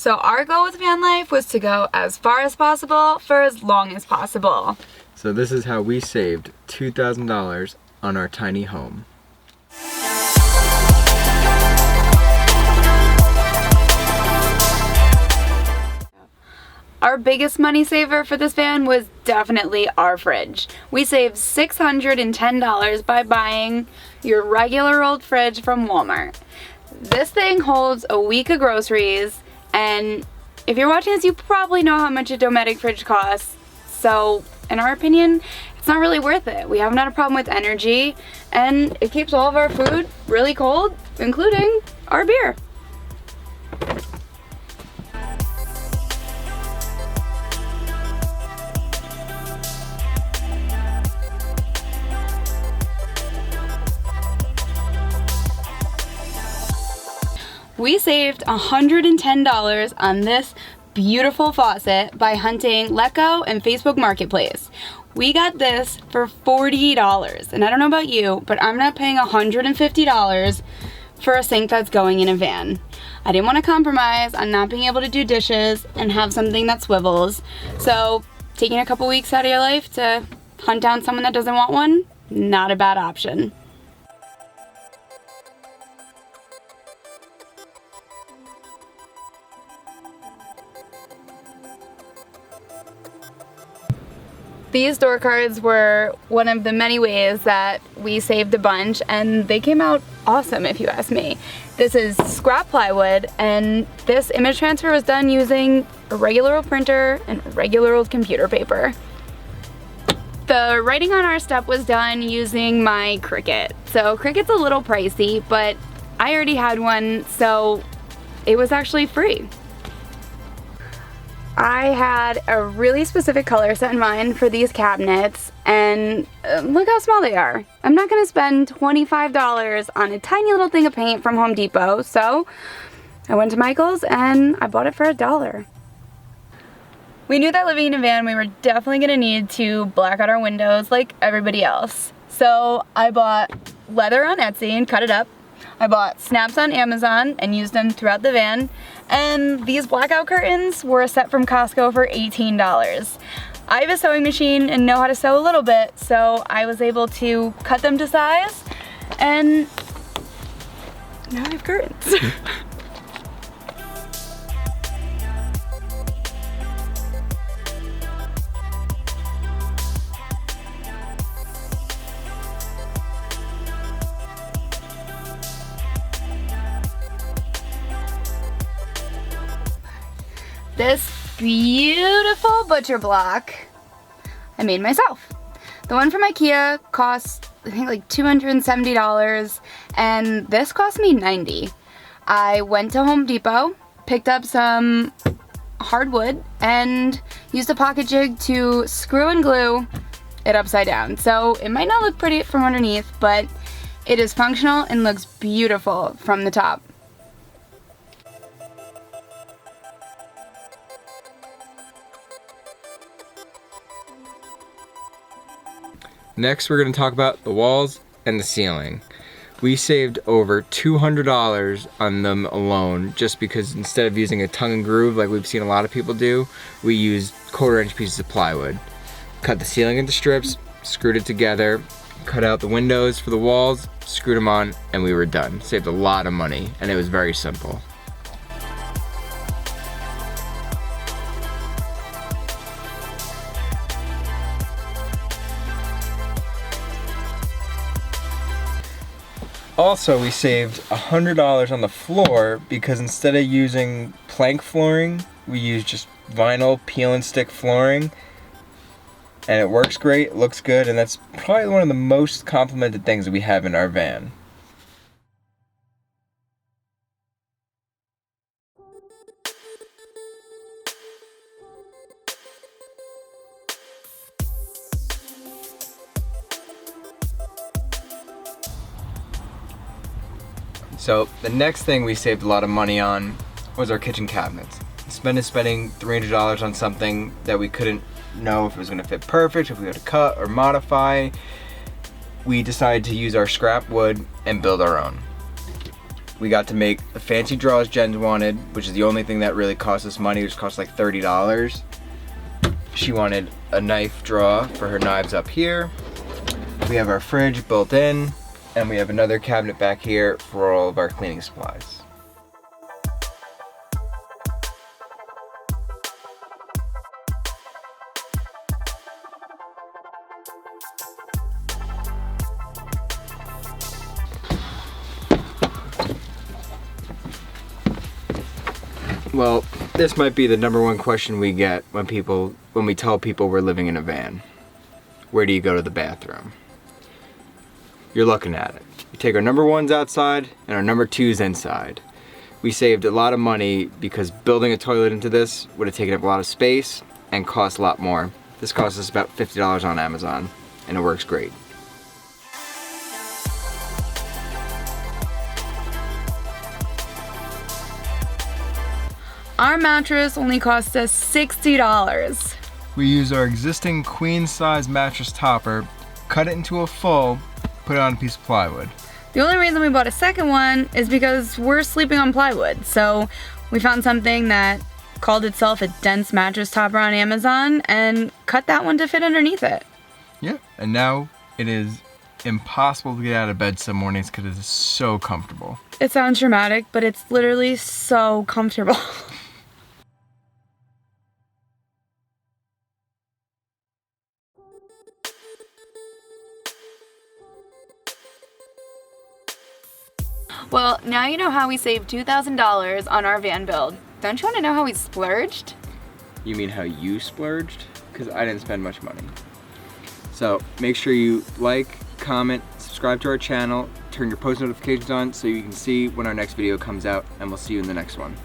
So our goal with van life was to go as far as possible for as long as possible. So this is how we saved $2,000 on our tiny home. Our biggest money saver for this van was definitely our fridge. We saved $610 by buying your regular old fridge from Walmart. This thing holds a week of groceries, and if you're watching this, you probably know how much a Dometic fridge costs. So, in our opinion, it's not really worth it. We haven't had a problem with energy, and it keeps all of our food really cold, including our beer. We saved $110 on this beautiful faucet by hunting Letgo and Facebook Marketplace. We got this for $40, and I don't know about you, but I'm not paying $150 for a sink that's going in a van. I didn't want to compromise on not being able to do dishes and have something that swivels, so taking a couple weeks out of your life to hunt down someone that doesn't want one, not a bad option. These door cards were one of the many ways that we saved a bunch, and they came out awesome if you ask me. This is scrap plywood, and this image transfer was done using a regular old printer and regular old computer paper. The writing on our step was done using my Cricut. So Cricut's a little pricey, but I already had one, so it was actually free. I had a really specific color set in mind for these cabinets, and look how small they are. I'm not gonna spend $25 on a tiny little thing of paint from Home Depot, so I went to Michael's and I bought it for $1. We knew that living in a van, we were definitely gonna need to black out our windows like everybody else. So I bought leather on Etsy and cut it up. I bought snaps on Amazon and used them throughout the van. And these blackout curtains were a set from Costco for $18. I have a sewing machine and know how to sew a little bit, so I was able to cut them to size, and now I have curtains. This beautiful butcher block I made myself. The one from IKEA cost, I think, like $270, and this cost me $90. I went to Home Depot, picked up some hardwood, and used a pocket jig to screw and glue it upside down. So it might not look pretty from underneath, but it is functional and looks beautiful from the top. Next, we're going to talk about the walls and the ceiling. We saved over $200 on them alone, just because instead of using a tongue and groove like we've seen a lot of people do, we used 1/4-inch pieces of plywood. Cut the ceiling into strips, screwed it together, cut out the windows for the walls, screwed them on, and we were done. Saved a lot of money, and it was very simple. Also, we saved $100 on the floor because instead of using plank flooring, we used just vinyl peel and stick flooring. And it works great, looks good, and that's probably one of the most complimented things that we have in our van. So the next thing we saved a lot of money on was our kitchen cabinets. Instead of spending $300 on something that we couldn't know if it was going to fit perfect, if we had to cut or modify, we decided to use our scrap wood and build our own. We got to make the fancy drawers Jen wanted, which is the only thing that really cost us money, which cost like $30. She wanted a knife drawer for her knives up here. We have our fridge built in, and we have another cabinet back here for all of our cleaning supplies. Well, this might be the #1 question we get when we tell people we're living in a van. Where do you go to the bathroom? You're looking at it. We take our #1s outside and our #2s inside. We saved a lot of money because building a toilet into this would have taken up a lot of space and cost a lot more. This cost us about $50 on Amazon, and it works great. Our mattress only cost us $60. We use our existing queen size mattress topper, cut it into a full, put it on a piece of plywood. The only reason we bought a second one is because we're sleeping on plywood. So we found something that called itself a dense mattress topper on Amazon and cut that one to fit underneath it. Yeah, and now it is impossible to get out of bed some mornings because it is so comfortable. It sounds dramatic, but it's literally so comfortable. Well, now you know how we saved $2,000 on our van build. Don't you want to know how we splurged? You mean how you splurged? Because I didn't spend much money. So make sure you like, comment, subscribe to our channel, turn your post notifications on so you can see when our next video comes out, and we'll see you in the next one.